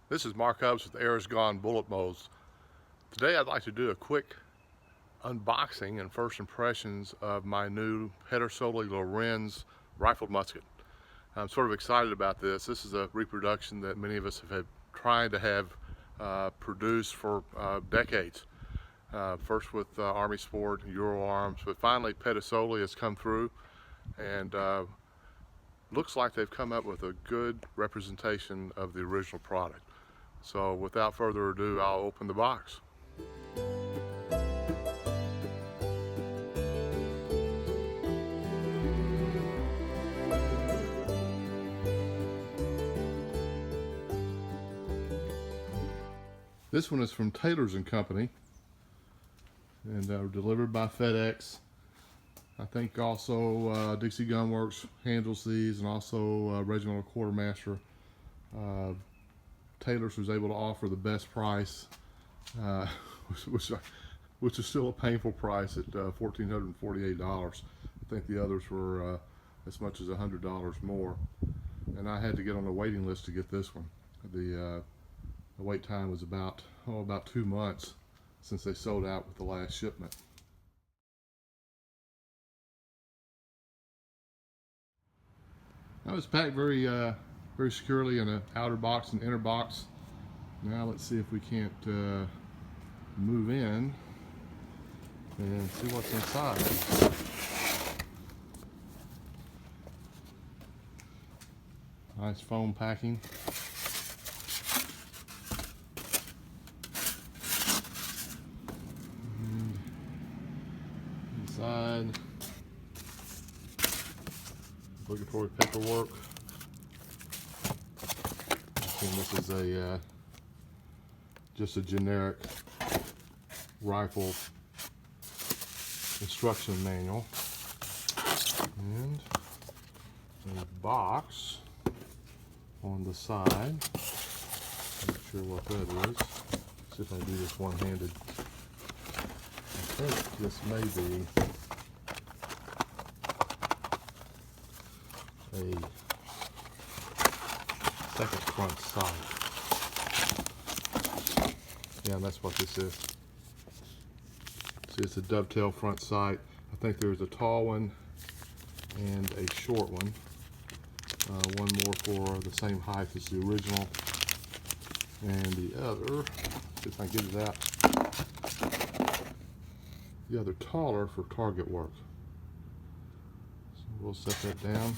This is Mark Hubbs with Air's Gone Bullet Molds. Today I'd like to do a quick unboxing and first impressions of my new Pedersoli Lorenz rifled musket. I'm sort of excited about this. This is a reproduction that many of us have tried to have produced for decades. First with Army Sport, Euro Arms, but finally Pedersoli has come through and looks like they've come up with a good representation of the original product. So without further ado, I'll open the box. This one is from Taylor's & Company and delivered by FedEx. I think also Dixie Gun Works handles these, and also Regimental Quartermaster. Taylor's was able to offer the best price, which is still a painful price at $1,448. I think the others were as much as $100 more, and I had to get on the waiting list to get this one. The wait time was about 2 months since they sold out with the last shipment. Now it's packed very securely in an outer box and inner box. Now let's see if we can't move in and see what's inside. Nice foam packing. And inside, obligatory paperwork. And this is just a generic rifle instruction manual, and a box on the side. Not sure what that is. See if I do this one-handed. I think this may be a second front sight. Yeah, that's what this is. See, it's a dovetail front sight. I think there's a tall one and a short one. One more for the same height as the original, and the other, see if I can get it out, the other taller for target work. So we'll set that down.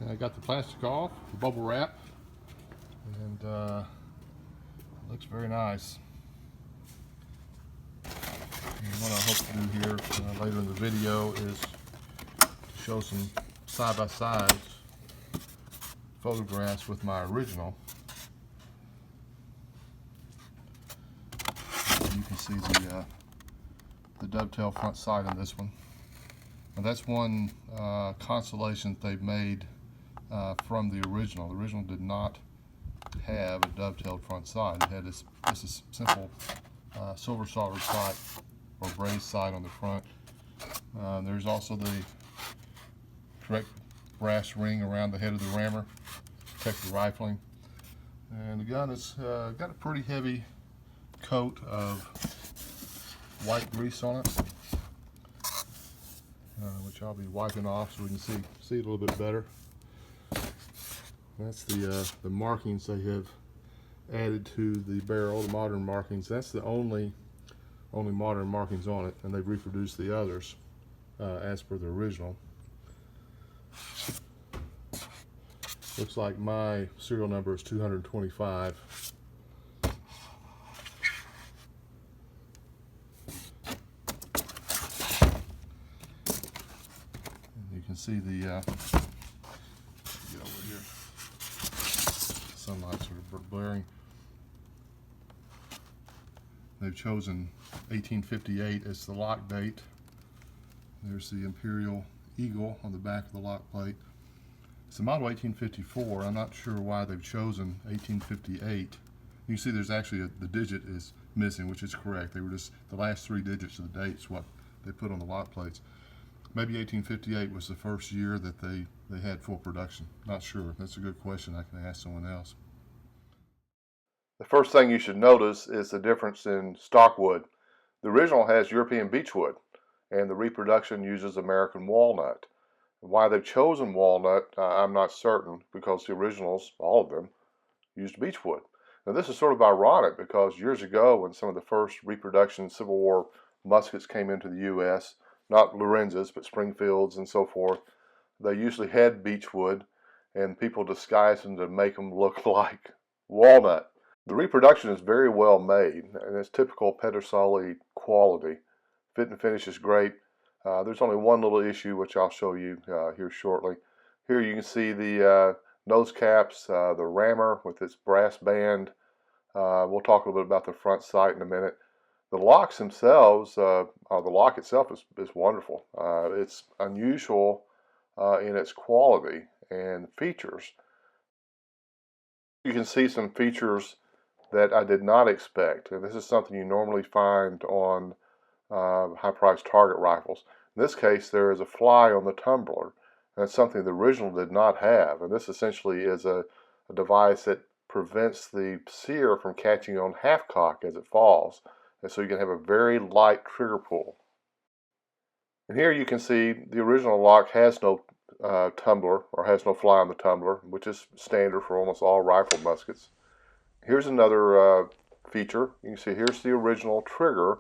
I got the plastic off, the bubble wrap, and it looks very nice. And what I hope to do here later in the video is to show some side-by-side photographs with my original. You can see the dovetail front sight on this one. And that's one consolation they've made from the original. The original did not have a dovetailed front sight. It had this is simple silver soldered sight or brazed sight on the front. There's also the correct brass ring around the head of the rammer to protect the rifling. And the gun has got a pretty heavy coat of white grease on it, which I'll be wiping off so we can see it a little bit better. That's the markings they have added to the barrel, the modern markings. That's the only modern markings on it, and they've reproduced the others as per the original. Looks like my serial number is 225. And you can see the get over here. Sunlight's sort of blaring. They've chosen 1858 as the lock date. There's the Imperial Eagle on the back of the lock plate. It's a model 1854. I'm not sure why they've chosen 1858. You can see there's actually the digit is missing, which is correct. They were just the last 3 digits of the dates what they put on the lock plates. Maybe 1858 was the first year that they had full production. Not sure. That's a good question. I can ask someone else. The first thing you should notice is the difference in stock wood. The original has European beechwood, and the reproduction uses American walnut. Why they've chosen walnut, I'm not certain, because the originals, all of them, used beechwood. Now this is sort of ironic because years ago when some of the first reproduction Civil War muskets came into the U.S., not Lorenz's, but Springfields and so forth, they usually had beechwood, and people disguised them to make them look like walnut. The reproduction is very well made, and it's typical Pedersoli quality. Fit and finish is great. There's only one little issue which I'll show you here shortly. Here you can see the nose caps, the rammer with its brass band. We'll talk a little bit about the front sight in a minute. The locks themselves, the lock itself is wonderful. It's unusual in its quality and features. You can see some features that I did not expect, and this is something you normally find on high-priced target rifles. In this case, there is a fly on the tumbler. That's something the original did not have, and this essentially is a device that prevents the sear from catching on half-cock as it falls, and so you can have a very light trigger pull. And here you can see the original lock has no tumbler, or has no fly on the tumbler, which is standard for almost all rifle muskets. Here's another feature. You can see here's the original trigger.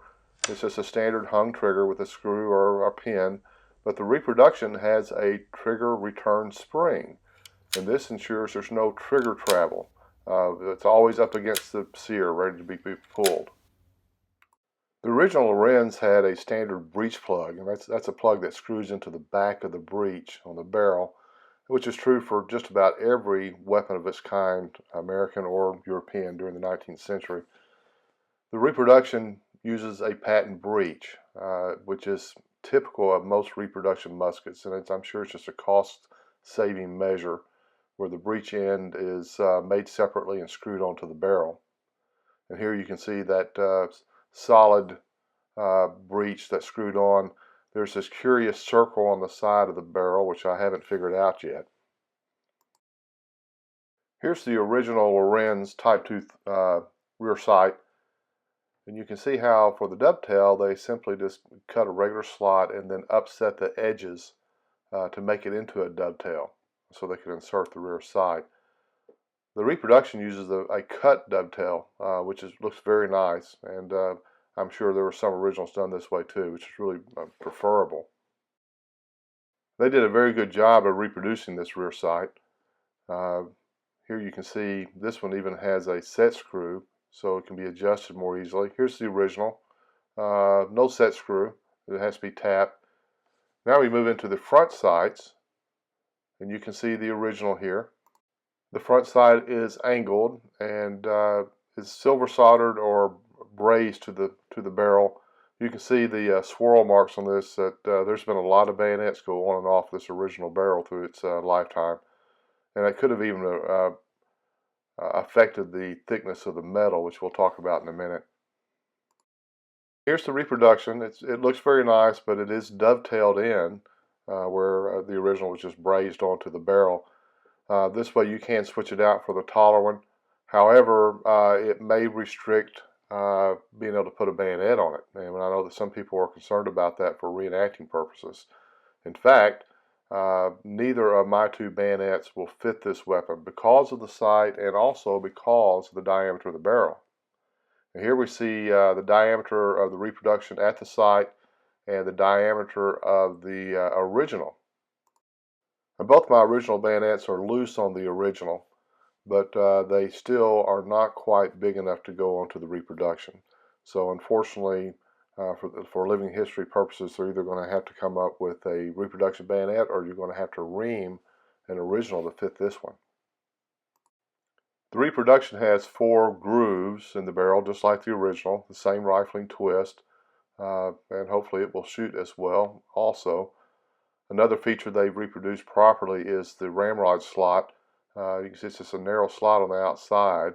It's just a standard hung trigger with a screw or a pin, but the reproduction has a trigger return spring, and this ensures there's no trigger travel. It's always up against the sear, ready to be pulled. The original Lorenz had a standard breech plug, and that's a plug that screws into the back of the breech on the barrel, which is true for just about every weapon of its kind, American or European, during the 19th century. The reproduction uses a patent breech, which is typical of most reproduction muskets, and I'm sure it's just a cost-saving measure where the breech end is made separately and screwed onto the barrel. And here you can see that solid breech that's screwed on. There's this curious circle on the side of the barrel, which I haven't figured out yet. Here's the original Lorenz Type 2 rear sight. And you can see how for the dovetail they simply just cut a regular slot and then upset the edges to make it into a dovetail so they can insert the rear sight. The reproduction uses a cut dovetail, which looks very nice, and I'm sure there were some originals done this way too, which is really preferable. They did a very good job of reproducing this rear sight. Here you can see this one even has a set screw, so it can be adjusted more easily. Here's the original. No set screw. It has to be tapped. Now we move into the front sights, and you can see the original here. The front sight is angled and is silver soldered or brazed to the barrel. You can see the swirl marks on this. That there's been a lot of bayonets go on and off this original barrel through its lifetime, and it could have even affected the thickness of the metal, which we'll talk about in a minute. Here's the reproduction. It looks very nice, but it is dovetailed in where the original was just brazed onto the barrel. This way you can switch it out for the taller one. However, it may restrict being able to put a bayonet on it. And I know that some people are concerned about that for reenacting purposes. In fact, neither of my two bayonets will fit this weapon because of the sight and also because of the diameter of the barrel. And here we see the diameter of the reproduction at the sight and the diameter of the original. And both my original bayonets are loose on the original, but they still are not quite big enough to go onto the reproduction. So unfortunately, for living history purposes, they're either going to have to come up with a reproduction bayonet or you're going to have to ream an original to fit this one. The reproduction has 4 grooves in the barrel, just like the original, the same rifling twist, and hopefully it will shoot as well also. Another feature they've reproduced properly is the ramrod slot. You can see it's just a narrow slot on the outside,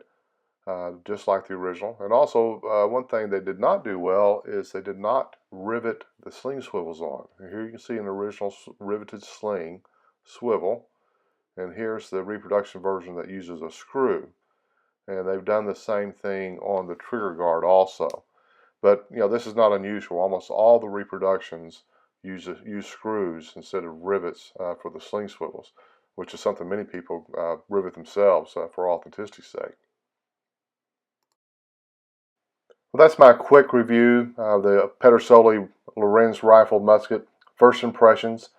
just like the original. And also, one thing they did not do well is they did not rivet the sling swivels on. And here you can see an original riveted sling swivel, and here's the reproduction version that uses a screw. and they've done the same thing on the trigger guard also. But this is not unusual. Almost all the reproductions use screws instead of rivets for the sling swivels, which is something many people rivet themselves for authenticity's sake. Well, that's my quick review of the Pedersoli Lorenz rifle musket, first impressions.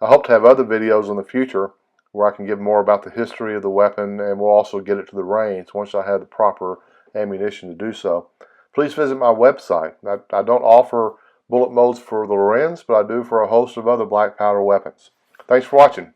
I hope to have other videos in the future where I can give more about the history of the weapon, and we'll also get it to the range once I have the proper ammunition to do so. Please visit my website. I don't offer bullet molds for the Lorenz, but I do for a host of other black powder weapons. Thanks for watching.